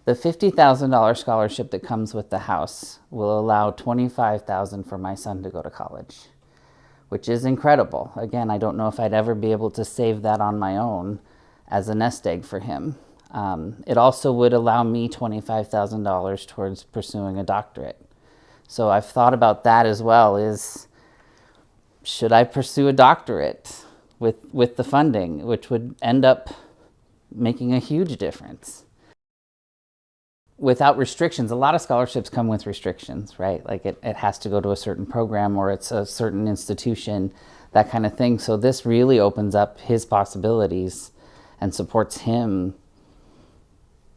The $50,000 scholarship that comes with the house will allow $25,000 for my son to go to college, which is incredible. Again, I don't know if I'd ever be able to save that on my own as a nest egg for him. It also would allow me $25,000 towards pursuing a doctorate. So I've thought about that as well, is should I pursue a doctorate with the funding, which would end up making a huge difference. Without restrictions, a lot of scholarships come with restrictions, right? Like it has to go to a certain program or it's a certain institution, that kind of thing. So this really opens up his possibilities and supports him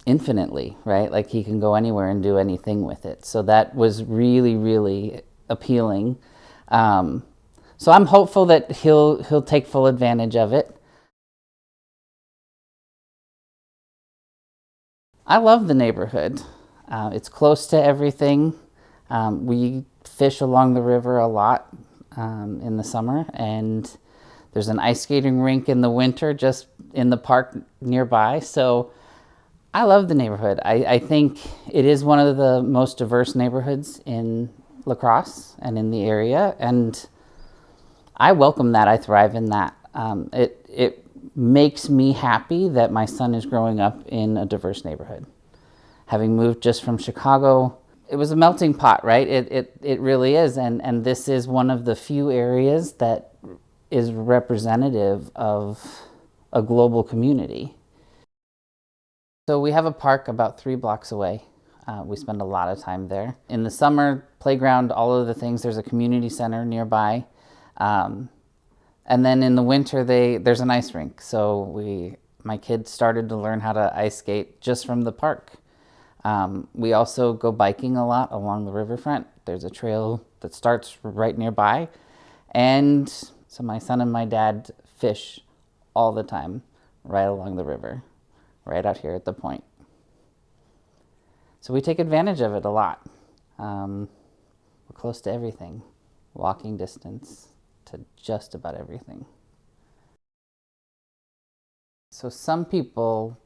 infinitely, right? Like he can go anywhere and do anything with it. So that was really, really appealing. So I'm hopeful that he'll take full advantage of it. I love the neighborhood. It's close to everything. We fish along the river a lot in the summer, and there's an ice skating rink in the winter just in the park nearby. So I love the neighborhood. I think it is one of the most diverse neighborhoods in La Crosse and in the area, and I welcome that. I thrive in that. It makes me happy that my son is growing up in a diverse neighborhood. Having moved just from Chicago, it was a melting pot, right? It really is. And this is one of the few areas that is representative of a global community. So we have a park about 3 blocks away. We spend a lot of time there. In the summer, playground, all of the things, there's a community center nearby. And then in the winter, there's an ice rink. So my kids started to learn how to ice skate just from the park. We also go biking a lot along the riverfront. There's a trail that starts right nearby. And so my son and my dad fish all the time right along the river, right out here at the point. So we take advantage of it a lot. We're close to everything, walking distance to just about everything. So some people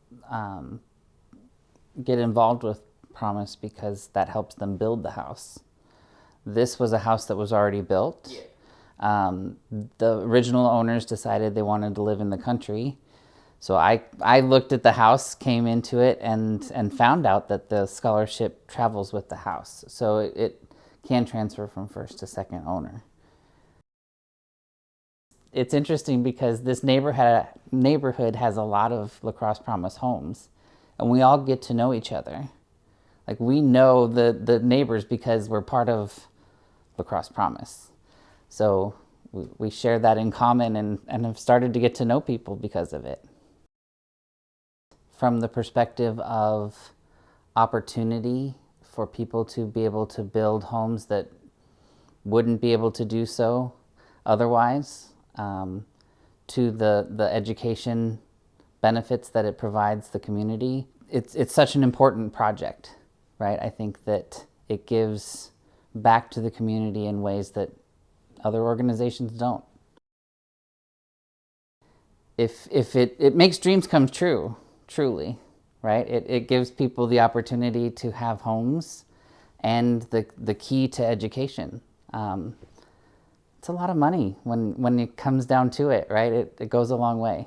get involved with Promise because that helps them build the house. This was a house that was already built. Yeah. The original owners decided they wanted to live in the country. So I looked at the house, came into it, and found out that the scholarship travels with the house. So it can transfer from first to second owner. It's interesting because this neighborhood has a lot of La Crosse Promise homes, and we all get to know each other. Like we know the neighbors because we're part of La Crosse Promise. So we share that in common and have started to get to know people because of it. From the perspective of opportunity for people to be able to build homes that wouldn't be able to do so otherwise, to the education benefits that it provides the community. It's such an important project, right? I think that it gives back to the community in ways that other organizations don't. If it makes dreams come true, truly, right? It gives people the opportunity to have homes and the key to education. It's a lot of money when it comes down to it, right? It goes a long way.